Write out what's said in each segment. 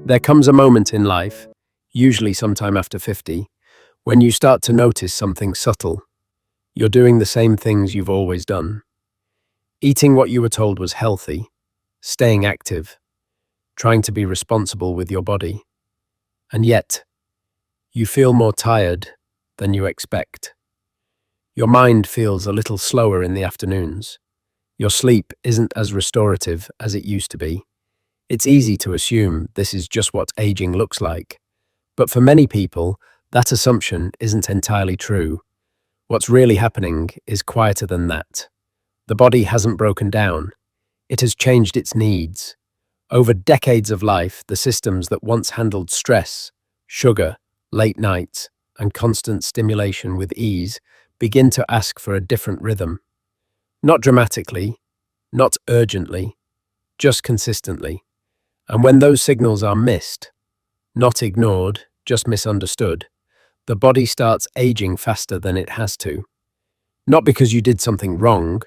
There comes a moment in life, usually sometime after 50, when you start to notice something subtle. You're doing the same things you've always done. Eating what you were told was healthy, staying active, trying to be responsible with your body. And yet, you feel more tired than you expect. Your mind feels a little slower in the afternoons. Your sleep isn't as restorative as it used to be. It's easy to assume this is just what aging looks like. But for many people, that assumption isn't entirely true. What's really happening is quieter than that. The body hasn't broken down. It has changed its needs. Over decades of life, the systems that once handled stress, sugar, late nights, and constant stimulation with ease begin to ask for a different rhythm. Not dramatically, not urgently, just consistently. And when those signals are missed, not ignored, just misunderstood, the body starts aging faster than it has to. Not because you did something wrong,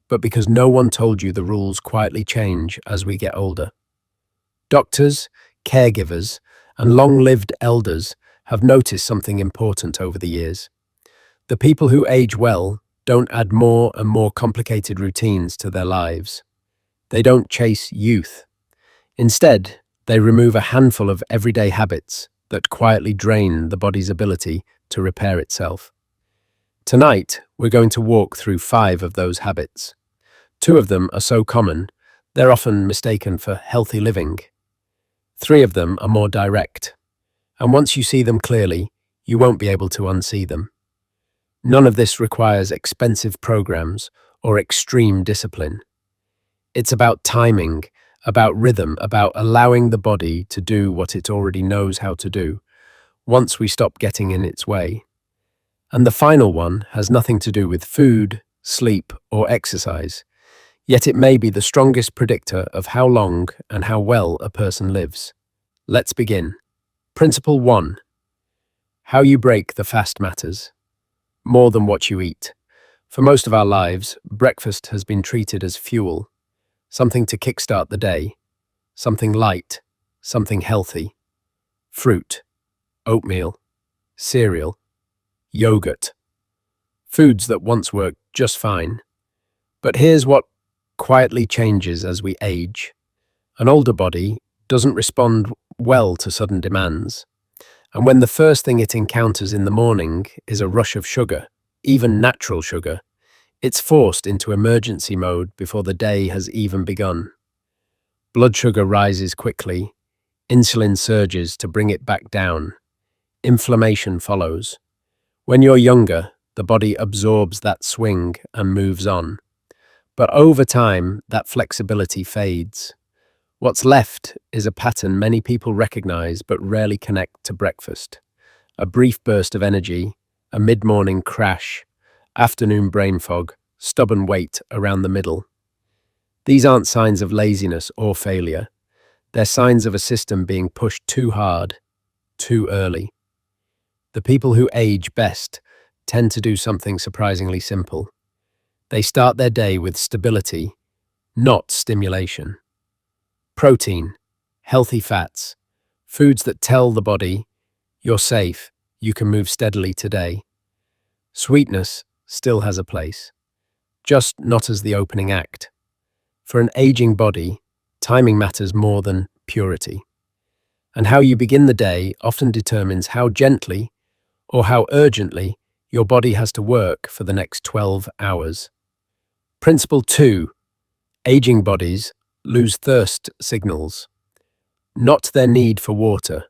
but because no one told you the rules quietly change as we get older. Doctors, caregivers, and long-lived elders have noticed something important over the years. The people who age well don't add more and more complicated routines to their lives. They don't chase youth. Instead, they remove a handful of everyday habits that quietly drain the body's ability to repair itself. Tonight, we're going to walk through 5 of those habits. 2 of them are so common, they're often mistaken for healthy living. 3 of them are more direct, and once you see them clearly, you won't be able to unsee them. None of this requires expensive programs or extreme discipline. It's about timing, about rhythm, about allowing the body to do what it already knows how to do, once we stop getting in its way. And the final one has nothing to do with food, sleep, or exercise, yet it may be the strongest predictor of how long and how well a person lives. Let's begin. Principle 1. How you break the fast matters. More than what you eat. For most of our lives, breakfast has been treated as fuel, something to kickstart the day, something light, something healthy. Fruit, oatmeal, cereal, yogurt. Foods that once worked just fine. But here's what quietly changes as we age. An older body doesn't respond well to sudden demands. And when the first thing it encounters in the morning is a rush of sugar, even natural sugar, it's forced into emergency mode before the day has even begun. Blood sugar rises quickly, insulin surges to bring it back down. Inflammation follows. When you're younger, the body absorbs that swing and moves on. But over time, that flexibility fades. What's left is a pattern many people recognize but rarely connect to breakfast. A brief burst of energy, a mid-morning crash, afternoon brain fog, stubborn weight around the middle. These aren't signs of laziness or failure. They're signs of a system being pushed too hard, too early. The people who age best tend to do something surprisingly simple. They start their day with stability, not stimulation. Protein, healthy fats, foods that tell the body, you're safe, you can move steadily today. Sweetness still has a place, just not as the opening act. For an aging body, timing matters more than purity. And how you begin the day often determines how gently or how urgently your body has to work for the next 12 hours. Principle 2. Aging bodies lose thirst signals, not their need for water.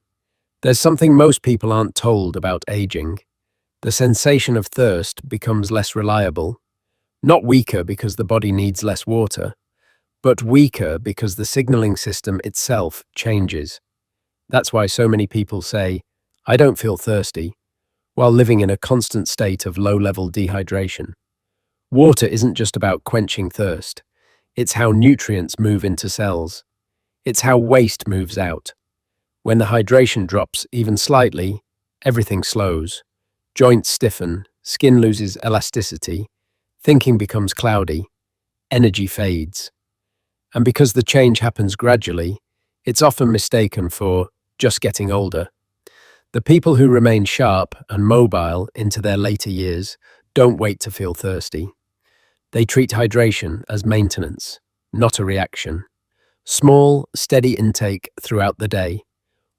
There's something most people aren't told about aging. The sensation of thirst becomes less reliable, not weaker because the body needs less water, but weaker because the signaling system itself changes. That's why so many people say, "I don't feel thirsty," while living in a constant state of low-level dehydration. Water isn't just about quenching thirst. It's how nutrients move into cells. It's how waste moves out. When the hydration drops even slightly, everything slows. Joints stiffen, skin loses elasticity, thinking becomes cloudy, energy fades. And because the change happens gradually, It's often mistaken for just getting older. The people who remain sharp and mobile into their later years don't wait to feel thirsty. They treat hydration as maintenance, not a reaction. Small, steady intake throughout the day,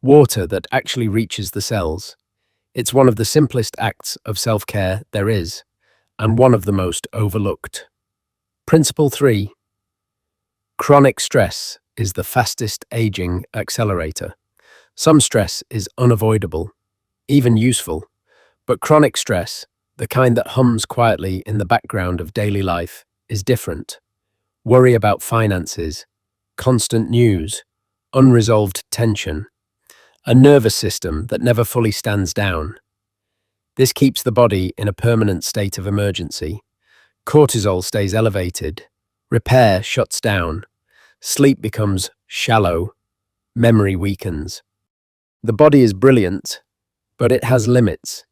water that actually reaches the cells. It's one of the simplest acts of self-care there is, and one of the most overlooked. Principle 3. Chronic stress is the fastest aging accelerator. Some stress is unavoidable, even useful, but chronic stress, the kind that hums quietly in the background of daily life, is different. Worry about finances, constant news, unresolved tension, a nervous system that never fully stands down. This keeps the body in a permanent state of emergency. Cortisol stays elevated, repair shuts down, sleep becomes shallow, memory weakens. The body is brilliant, but it has limits.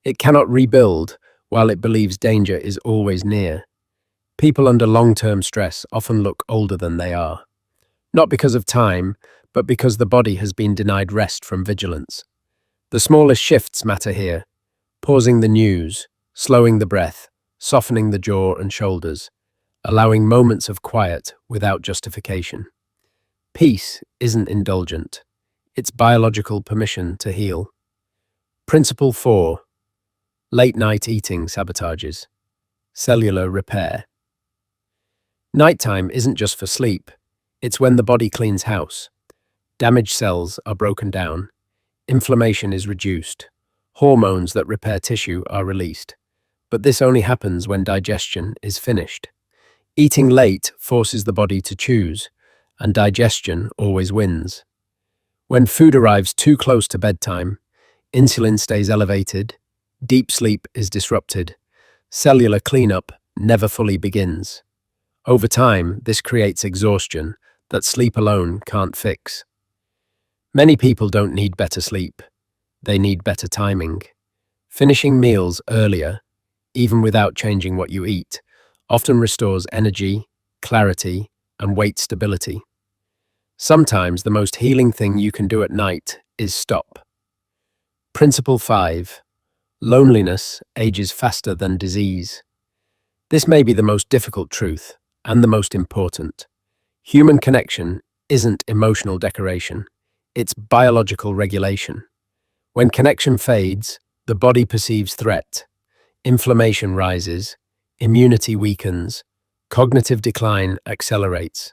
It cannot rebuild while it believes danger is always near. People under long-term stress often look older than they are. Not because of time, but because the body has been denied rest from vigilance. The smallest shifts matter here. Pausing the news, slowing the breath, softening the jaw and shoulders, allowing moments of quiet without justification. Peace isn't indulgent. It's biological permission to heal. Principle 4. Late-night eating sabotages. Cellular repair. Nighttime isn't just for sleep. It's when the body cleans house. Damaged cells are broken down. Inflammation is reduced. Hormones that repair tissue are released. But this only happens when digestion is finished. Eating late forces the body to choose, and digestion always wins. When food arrives too close to bedtime, insulin stays elevated, deep sleep is disrupted, cellular cleanup never fully begins. Over time, this creates exhaustion that sleep alone can't fix. Many people don't need better sleep. They need better timing. Finishing meals earlier, even without changing what you eat, often restores energy, clarity, and weight stability. Sometimes the most healing thing you can do at night is stop. Principle 5. Loneliness ages faster than disease. This may be the most difficult truth, and the most important. Human connection isn't emotional decoration, it's biological regulation. When connection fades, the body perceives threat. Inflammation rises, immunity weakens, cognitive decline accelerates.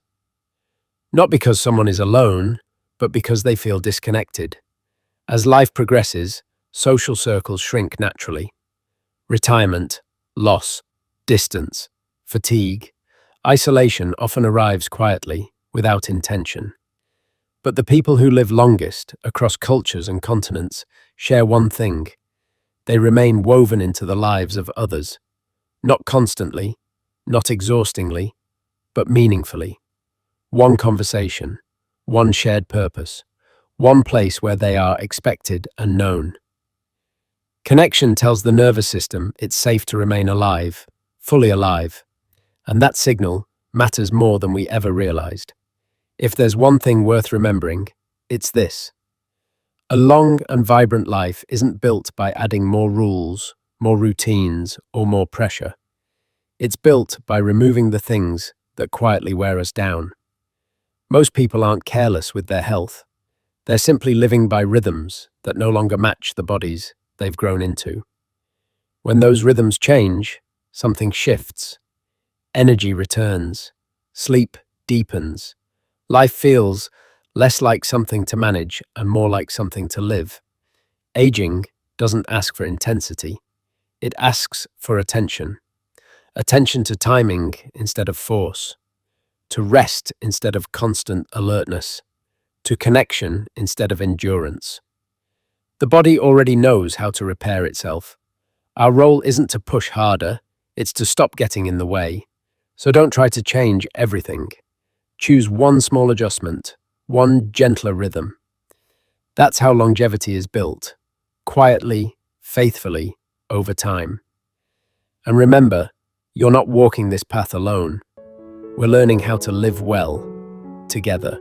Not because someone is alone, but because they feel disconnected. As life progresses, social circles shrink naturally. Retirement, loss, distance, fatigue, isolation often arrives quietly, without intention. But the people who live longest, across cultures and continents, share one thing. They remain woven into the lives of others. Not constantly, not exhaustingly, but meaningfully. One conversation, one shared purpose, one place where they are expected and known. Connection tells the nervous system it's safe to remain alive, fully alive, and that signal matters more than we ever realized. If there's one thing worth remembering, it's this. A long and vibrant life isn't built by adding more rules, more routines, or more pressure. It's built by removing the things that quietly wear us down. Most people aren't careless with their health. They're simply living by rhythms that no longer match the bodies they've grown into. When those rhythms change, something shifts. Energy returns. Sleep deepens. Life feels less like something to manage and more like something to live. Aging doesn't ask for intensity. It asks for attention. Attention to timing instead of force. To rest instead of constant alertness. To connection instead of endurance. The body already knows how to repair itself. Our role isn't to push harder, it's to stop getting in the way. So don't try to change everything. Choose one small adjustment, one gentler rhythm. That's how longevity is built, quietly, faithfully, over time. And remember, you're not walking this path alone. We're learning how to live well together.